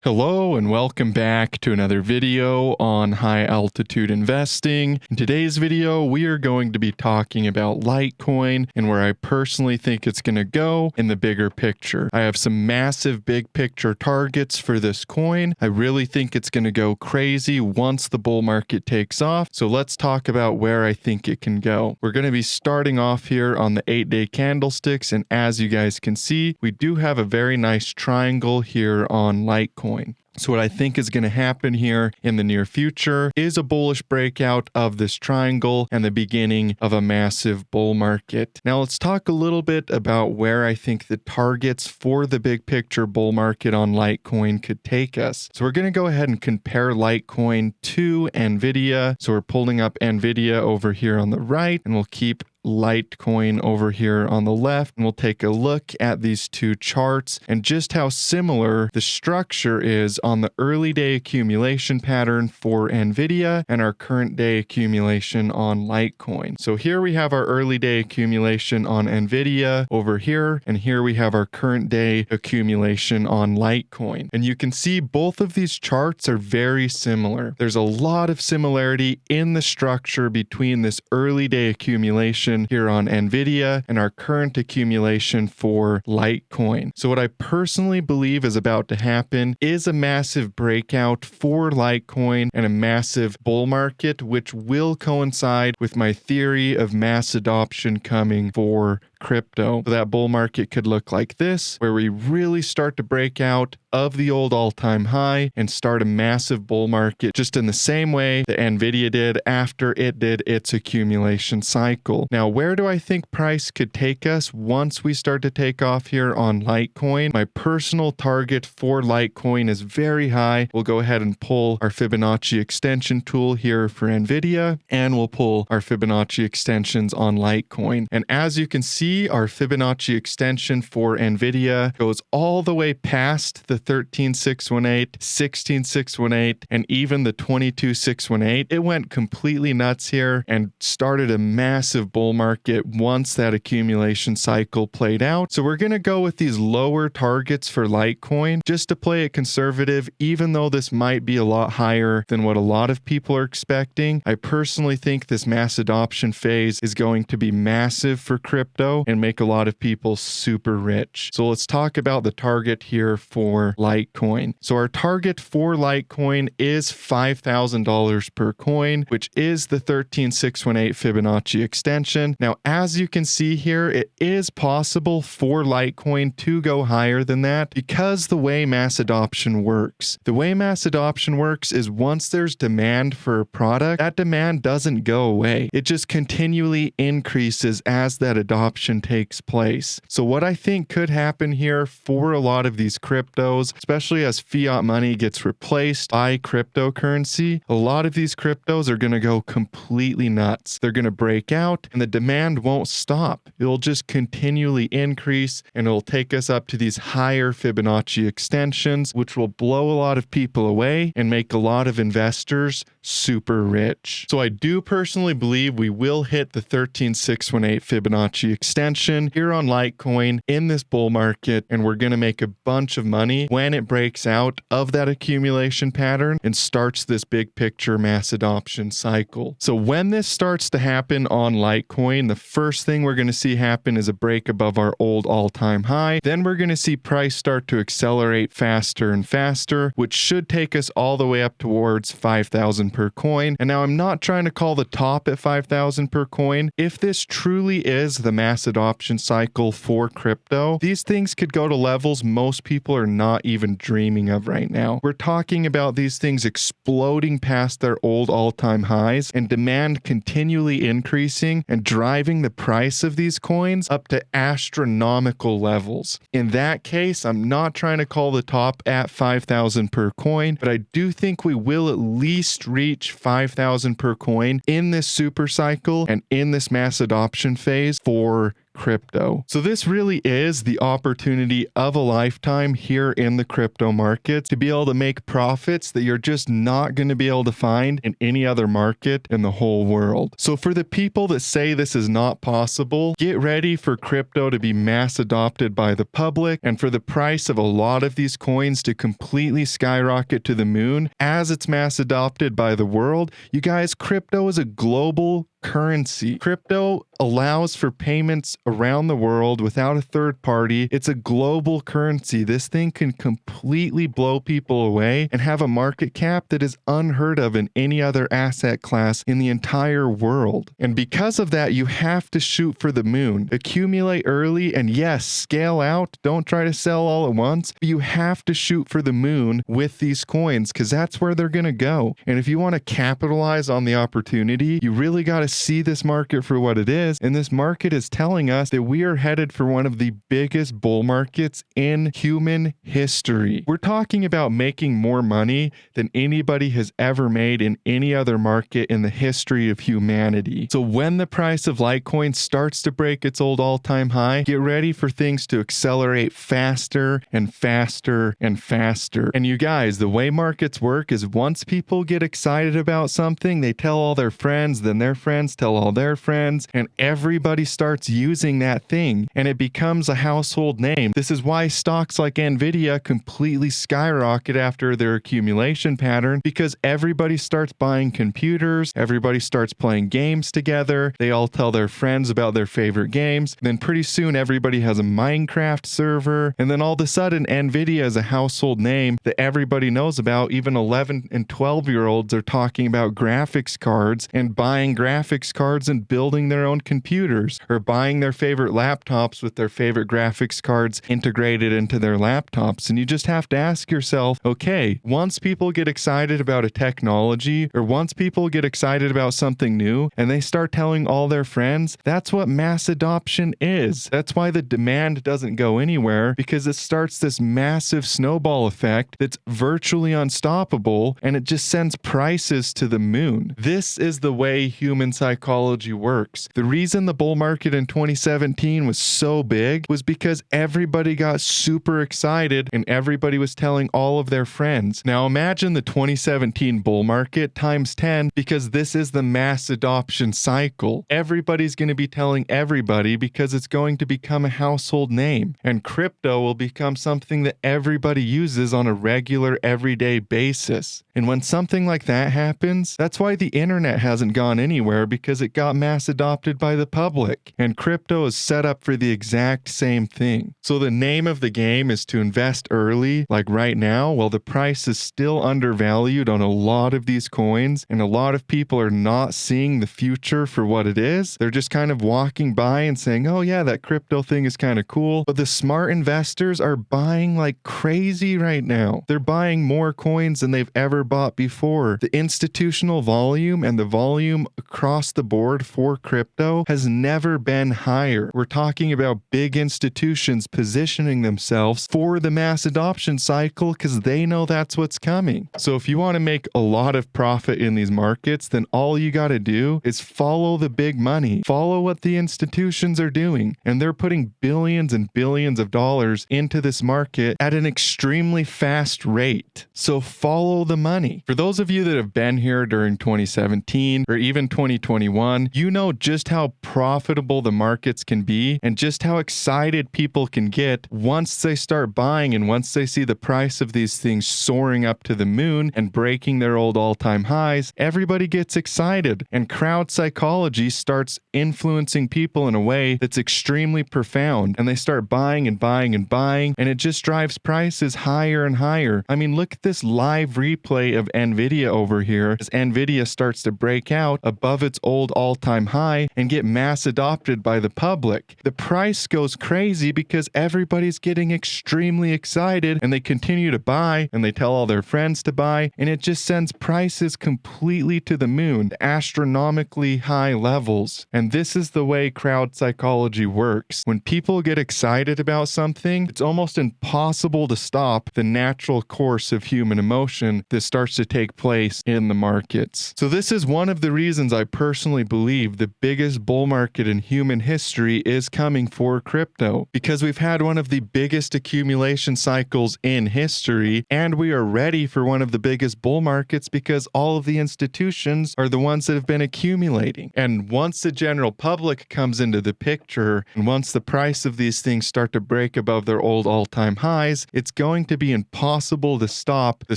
Hello and welcome back to another video on high altitude investing. In today's video, we are going to be talking about Litecoin and where I personally think it's going to go in the bigger picture. I have some massive big picture targets for this coin. I really think it's going to go crazy once the bull market takes off. So let's talk about where I think it can go. We're going to be starting off here on the 8-day candlesticks. And as you guys can see, we do have a very nice triangle here on Litecoin. So what I think is going to happen here in the near future is a bullish breakout of this triangle and the beginning of a massive bull market. Now let's talk a little bit about where I think the targets for the big picture bull market on Litecoin could take us. So we're going to go ahead and compare Litecoin to Nvidia. So we're pulling up Nvidia over here on the right, and we'll keep Litecoin over here on the left, and we'll take a look at these two charts and just how similar the structure is on the early day accumulation pattern for Nvidia and our current day accumulation on Litecoin. So here we have our early day accumulation on Nvidia over here, and here we have our current day accumulation on Litecoin. And you can see both of these charts are very similar. There's a lot of similarity in the structure between this early day accumulation here on Nvidia and our current accumulation for Litecoin. So what I personally believe is about to happen is a massive breakout for Litecoin and a massive bull market, which will coincide with my theory of mass adoption coming for crypto. So that bull market could look like this, where we really start to break out of the old all-time high and start a massive bull market just in the same way that Nvidia did after it did its accumulation cycle. Now, where do I think price could take us once we start to take off here on Litecoin? My personal target for Litecoin is very high. We'll go ahead and pull our Fibonacci extension tool here for Nvidia, and we'll pull our Fibonacci extensions on Litecoin. And as you can see, our Fibonacci extension for Nvidia goes all the way past the 13,618, 16,618, and even the 22,618. It went completely nuts here and started a massive bull market once that accumulation cycle played out. So we're going to go with these lower targets for Litecoin just to play it conservative, even though this might be a lot higher than what a lot of people are expecting. I personally think this mass adoption phase is going to be massive for crypto and make a lot of people super rich. So let's talk about the target here for Litecoin. So our target for Litecoin is $5,000 per coin, which is the 13,618 Fibonacci extension. Now, as you can see here, it is possible for Litecoin to go higher than that because the way mass adoption works. The way mass adoption works is once there's demand for a product, that demand doesn't go away. It just continually increases as that adoption takes place. So what I think could happen here for a lot of these cryptos, especially as fiat money gets replaced by cryptocurrency, a lot of these cryptos are going to go completely nuts. They're going to break out and the demand won't stop. It'll just continually increase and it'll take us up to these higher Fibonacci extensions, which will blow a lot of people away and make a lot of investors super rich. So I do personally believe we will hit the 13,618 Fibonacci extension here on Litecoin in this bull market, and we're going to make a bunch of money when it breaks out of that accumulation pattern and starts this big picture mass adoption cycle. So when this starts to happen on Litecoin, the first thing we're going to see happen is a break above our old all-time high. Then we're going to see price start to accelerate faster and faster, which should take us all the way up towards 5,000 per coin. And now I'm not trying to call the top at 5,000 per coin. If this truly is the mass adoption cycle for crypto, these things could go to levels most people are not even dreaming of right now. We're talking about these things exploding past their old all-time highs and demand continually increasing and driving the price of these coins up to astronomical levels. In that case, I'm not trying to call the top at 5,000 per coin, but I do think we will at least reach 5,000 per coin in this super cycle and in this mass adoption phase for crypto. So this really is the opportunity of a lifetime here in the crypto markets to be able to make profits that you're just not going to be able to find in any other market in the whole world. So for the people that say this is not possible, get ready for crypto to be mass adopted by the public and for the price of a lot of these coins to completely skyrocket to the moon as it's mass adopted by the world. You guys, crypto is a global currency. Crypto allows for payments around the world without a third party. It's a global currency. This thing can completely blow people away and have a market cap that is unheard of in any other asset class in the entire world. And because of that, you have to shoot for the moon. Accumulate early and yes, scale out. Don't try to sell all at once. But you have to shoot for the moon with these coins because that's where they're going to go. And if you want to capitalize on the opportunity, you really got to see this market for what it is, and this market is telling us that we are headed for one of the biggest bull markets in human history. We're talking about making more money than anybody has ever made in any other market in the history of humanity. So when the price of Litecoin starts to break its old all-time high, get ready for things to accelerate faster and faster and faster. And you guys, the way markets work is once people get excited about something, they tell all their friends, then their friends tell all their friends, and everybody starts using that thing, and it becomes a household name. This is why stocks like Nvidia completely skyrocket after their accumulation pattern, because everybody starts buying computers, everybody starts playing games together, they all tell their friends about their favorite games, then pretty soon everybody has a Minecraft server, and then all of a sudden Nvidia is a household name that everybody knows about. Even 11 and 12-year-olds are talking about graphics cards and buying graphics cards and building their own computers, or buying their favorite laptops with their favorite graphics cards integrated into their laptops. And you just have to ask yourself, okay, once people get excited about a technology, or once people get excited about something new and they start telling all their friends, that's what mass adoption is. That's why the demand doesn't go anywhere, because it starts this massive snowball effect that's virtually unstoppable, and it just sends prices to the moon. This is the way human psychology works. The reason the bull market in 2017 was so big was because everybody got super excited and everybody was telling all of their friends. Now imagine the 2017 bull market times 10, because this is the mass adoption cycle. Everybody's going to be telling everybody because it's going to become a household name, and crypto will become something that everybody uses on a regular everyday basis. And when something like that happens, that's why the internet hasn't gone anywhere, because it got mass adopted by the public, and crypto is set up for the exact same thing. So the name of the game is to invest early, like right now, while the price is still undervalued on a lot of these coins, and a lot of people are not seeing the future for what it is. They're just kind of walking by and saying, oh yeah, that crypto thing is kind of cool. But the smart investors are buying like crazy right now. They're buying more coins than they've ever bought before. The institutional volume and the volume across the board for crypto has never been higher. We're talking about big institutions positioning themselves for the mass adoption cycle because they know that's what's coming. So if you want to make a lot of profit in these markets, then all you got to do is follow the big money. Follow what the institutions are doing. And they're putting billions and billions of dollars into this market at an extremely fast rate. So follow the money. For those of you that have been here during 2017 or even 2021, you know just how profitable the markets can be and just how excited people can get once they start buying and once they see the price of these things soaring up to the moon and breaking their old all-time highs. Everybody gets excited, and crowd psychology starts influencing people in a way that's extremely profound, and they start buying and buying and buying, and it just drives prices higher and higher. I mean, look at this live replay of Nvidia over here as Nvidia starts to break out above its old all-time high and get mass adopted by the public. The price goes crazy because everybody's getting extremely excited, and they continue to buy, and they tell all their friends to buy, and it just sends prices completely to the moon, astronomically high levels. And this is the way crowd psychology works. When people get excited about something, it's almost impossible to stop the natural course of human emotion that starts to take place in the markets. So this is one of the reasons I personally believe the biggest biggest bull market in human history is coming for crypto, because we've had one of the biggest accumulation cycles in history, and we are ready for one of the biggest bull markets because all of the institutions are the ones that have been accumulating. And once the general public comes into the picture, and once the price of these things start to break above their old all-time highs, it's going to be impossible to stop the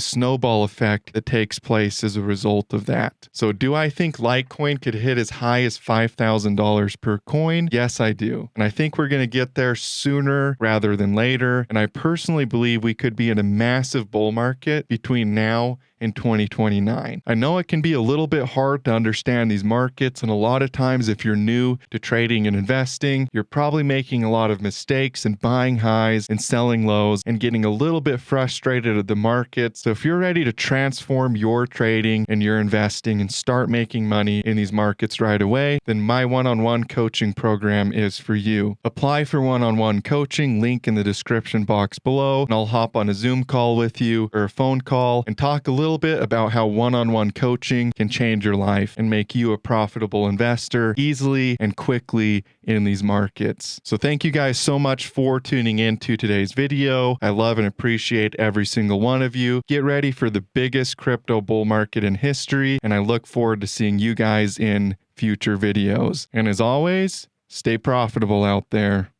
snowball effect that takes place as a result of that. So do I think Litecoin could hit as high as $5,000 per coin? Yes, I do. And I think we're going to get there sooner rather than later. And I personally believe we could be in a massive bull market between now in 2029. I know it can be a little bit hard to understand these markets, and a lot of times if you're new to trading and investing, you're probably making a lot of mistakes and buying highs and selling lows and getting a little bit frustrated at the market. So if you're ready to transform your trading and your investing and start making money in these markets right away, then my one-on-one coaching program is for you. Apply for one-on-one coaching, link in the description box below, and I'll hop on a Zoom call with you or a phone call and talk a little bit about how one-on-one coaching can change your life and make you a profitable investor easily and quickly in these markets. So thank you guys so much for tuning in to today's video. I love and appreciate every single one of you. Get ready for the biggest crypto bull market in history, and I look forward to seeing you guys in future videos. And as always, stay profitable out there.